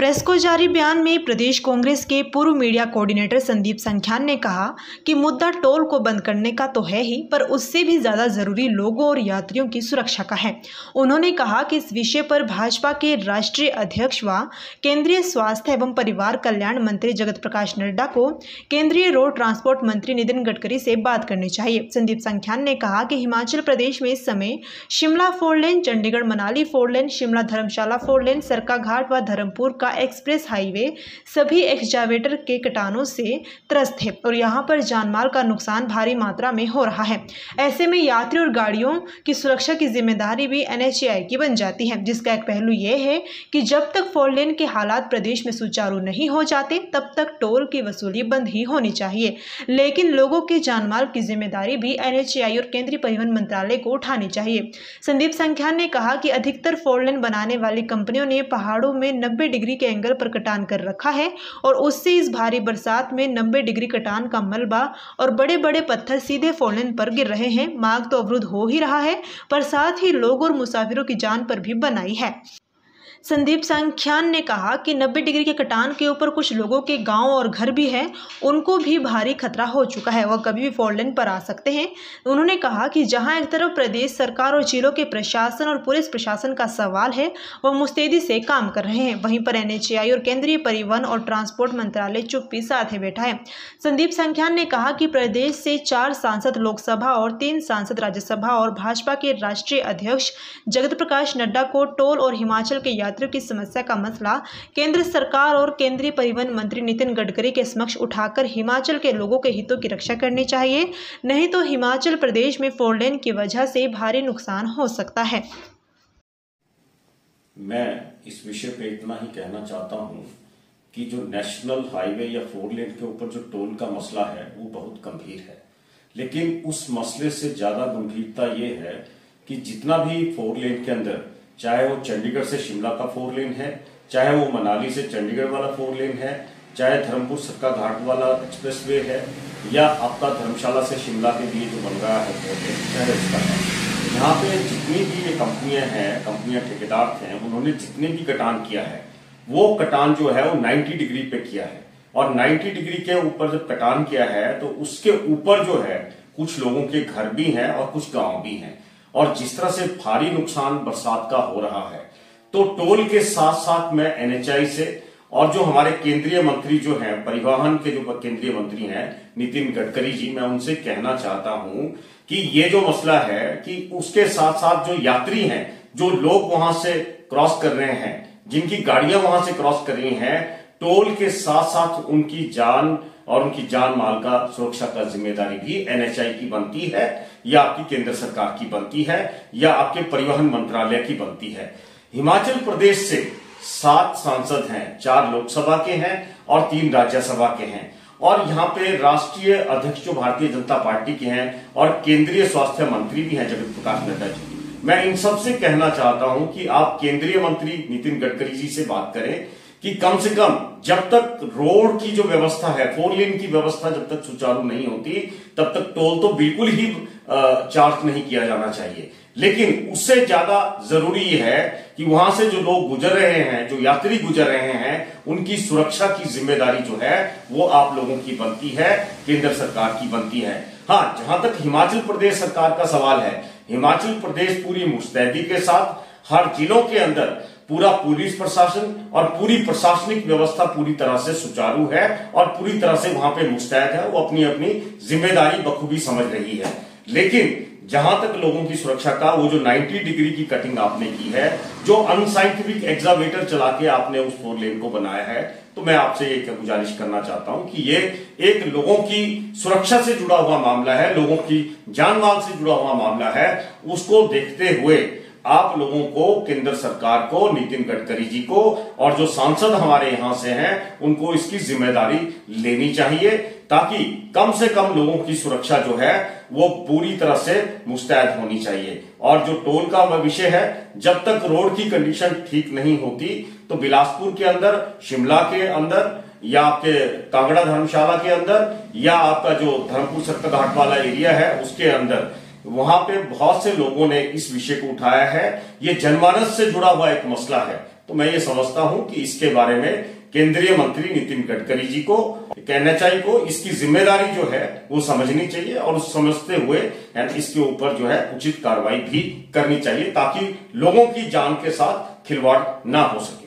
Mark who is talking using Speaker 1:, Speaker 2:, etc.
Speaker 1: Press को जारी बयान में प्रदेश कांग्रेस के पूर्व मीडिया कोऑर्डिनेटर संदीप संख्यान ने कहा कि मुद्दा टोल को बंद करने का तो है ही, पर उससे भी ज्यादा जरूरी लोगों और यात्रियों की सुरक्षा का है। उन्होंने कहा कि इस विषय पर भाजपा के राष्ट्रीय अध्यक्ष व केंद्रीय स्वास्थ्य एवं परिवार कल्याण मंत्री जगत प्रकाश नड्डा को केंद्रीय रोड ट्रांसपोर्ट मंत्री नितिन गडकरी से बात करनी चाहिए। संदीप संख्यान ने कहा कि हिमाचल प्रदेश में इस समय शिमला 4 लेन, चंडीगढ़ मनाली 4 लेन, शिमला धर्मशाला 4 लेन, सरकाघाट व धर्मपुर का एक्सप्रेस हाईवे सभी एक्सकावेटर के कटानों से त्रस्त है और यहां पर जानमाल का नुकसान भारी मात्रा में हो रहा है। ऐसे में यात्री और गाड़ियों की सुरक्षा की जिम्मेदारी भी NHAI की बन जाती है, जिसका एक पहलू यह है कि जब तक 4 लेन के हालात प्रदेश में सुचारू नहीं हो जाते तब तक टोल की वसूली बंद ही होनी चाहिए, लेकिन लोगों के जानमाल की जिम्मेदारी भी NHAI और केंद्रीय परिवहन मंत्रालय को उठानी चाहिए। संदीप संख्यान ने कहा कि अधिकतर 4 लेन बनाने वाली कंपनियों ने पहाड़ों में 90 डिग्री के एंगल पर कटान कर रखा है और उससे इस भारी बरसात में 90 डिग्री कटान का मलबा और बड़े बड़े पत्थर सीधे 4 लेन पर गिर रहे हैं। मार्ग तो अवरुद्ध हो ही रहा है, पर साथ ही लोगों और मुसाफिरों की जान पर भी बनाई है। संदीप संख्यान ने कहा कि 90 डिग्री के कटान के ऊपर कुछ लोगों के गांव और घर भी हैं, उनको भी भारी खतरा हो चुका है, वह कभी भी 4 लेन पर आ सकते हैं। उन्होंने कहा कि जहां एक तरफ प्रदेश सरकार और जिलों के प्रशासन और पुलिस प्रशासन का सवाल है, वह मुस्तैदी से काम कर रहे हैं, वहीं पर NHAI और केंद्रीय परिवहन और ट्रांसपोर्ट मंत्रालय चुप्पी साधे बैठा है। संदीप संख्यान ने कहा कि प्रदेश से 4 सांसद लोकसभा और 3 सांसद राज्यसभा और भाजपा के राष्ट्रीय अध्यक्ष जगत प्रकाश नड्डा को टोल और हिमाचल के यात्रियों की समस्या का मसला केंद्र सरकार और केंद्रीय परिवहन मंत्री नितिन गडकरी के समक्ष उठाकर हिमाचल के लोगों के हितों की रक्षा करनी चाहिए, नहीं तो हिमाचल प्रदेश में 4 लेन की वजह से भारी नुकसान हो सकता है।
Speaker 2: मैं इस विषय पे इतना ही कहना चाहता हूं कि जो नेशनल हाईवे या 4 लेन के ऊपर जो टोल का मसला है वो बहुत गंभीर है, लेकिन उस मसले से ज्यादा गंभीरता ये है कि जितना भी 4 लेन के अंदर, चाहे वो चंडीगढ़ से शिमला का 4 लेन है, चाहे वो मनाली से चंडीगढ़ वाला 4 लेन है, चाहे धर्मपुर सरकाघाट वाला एक्सप्रेसवे है, या आपका धर्मशाला से शिमला के लिए जो बन रहा है 4 लेन, चाहे उसका है, यहाँ पे जितनी भी ये कंपनियां ठेकेदार थे, उन्होंने जितने भी कटान किया है वो कटान जो है वो 90 डिग्री पे किया है, और 90 डिग्री के ऊपर जब कटान किया है तो उसके ऊपर जो है कुछ लोगों के घर भी हैं और कुछ गांव भी हैं, और जिस तरह से भारी नुकसान बरसात का हो रहा है, तो टोल के साथ साथ मैं NHAI से और जो हमारे केंद्रीय मंत्री जो हैं, परिवहन के जो केंद्रीय मंत्री हैं नितिन गडकरी जी, मैं उनसे कहना चाहता हूं कि ये जो मसला है कि उसके साथ साथ जो यात्री हैं, जो लोग वहां से क्रॉस कर रहे हैं, जिनकी गाड़ियां वहां से क्रॉस कर रही हैं, टोल के साथ साथ उनकी जान और उनकी जान माल का सुरक्षा का जिम्मेदारी भी NHAI की बनती है, या आपकी केंद्र सरकार की बनती है, या आपके परिवहन मंत्रालय की बनती है। हिमाचल प्रदेश से 7 सांसद हैं, 4 लोकसभा के हैं और 3 राज्यसभा के हैं, और यहाँ पे राष्ट्रीय अध्यक्ष जो भारतीय जनता पार्टी के हैं और केंद्रीय स्वास्थ्य मंत्री भी हैं जगत प्रकाश नड्डा जी। मैं इन सबसे कहना चाहता हूं कि आप केंद्रीय मंत्री नितिन गडकरी जी से बात करें कि कम से कम जब तक रोड की जो व्यवस्था है, 4 लेन की व्यवस्था जब तक सुचारू नहीं होती तब तक टोल तो बिल्कुल ही चार्ज नहीं किया जाना चाहिए, लेकिन उससे ज्यादा जरूरी है कि वहां से जो लोग गुजर रहे हैं, जो यात्री गुजर रहे हैं, उनकी सुरक्षा की जिम्मेदारी जो है वो आप लोगों की बनती है, केंद्र सरकार की बनती है। हाँ, जहां तक हिमाचल प्रदेश सरकार का सवाल है, हिमाचल प्रदेश पूरी मुस्तैदी के साथ हर जिलों के अंदर पूरा पुलिस प्रशासन और पूरी प्रशासनिक व्यवस्था पूरी तरह से सुचारू है और पूरी तरह से वहां पे मुस्तैद है, वो अपनी अपनी जिम्मेदारी बखूबी समझ रही है। लेकिन जहां तक लोगों की सुरक्षा का, वो जो 90 डिग्री की कटिंग आपने की है, जो अनसाइंटिफिक एक्सावेटर चला के आपने उस 4 लेन को बनाया है, तो मैं आपसे एक गुजारिश करना चाहता हूं कि ये एक लोगों की सुरक्षा से जुड़ा हुआ मामला है, लोगों की जान माल से जुड़ा हुआ मामला है। उसको देखते हुए आप लोगों को, केंद्र सरकार को, नितिन गडकरी जी को और जो सांसद हमारे यहां से हैं, उनको इसकी जिम्मेदारी लेनी चाहिए, ताकि कम से कम लोगों की सुरक्षा जो है वो पूरी तरह से मुस्तैद होनी चाहिए। और जो टोल का विषय है, जब तक रोड की कंडीशन ठीक नहीं होती तो बिलासपुर के अंदर, शिमला के अंदर, या आपके कांगड़ा धर्मशाला के अंदर, या आपका जो धर्मपुर सरकाघाट वाला एरिया है उसके अंदर, वहां पे बहुत से लोगों ने इस विषय को उठाया है। ये जनमानस से जुड़ा हुआ एक मसला है, तो मैं ये समझता हूं कि इसके बारे में केंद्रीय मंत्री नितिन गडकरी जी को, एनएचआई को इसकी जिम्मेदारी जो है वो समझनी चाहिए और समझते हुए इसके ऊपर जो है उचित कार्रवाई भी करनी चाहिए, ताकि लोगों की जान के साथ खिलवाड़ ना हो सके।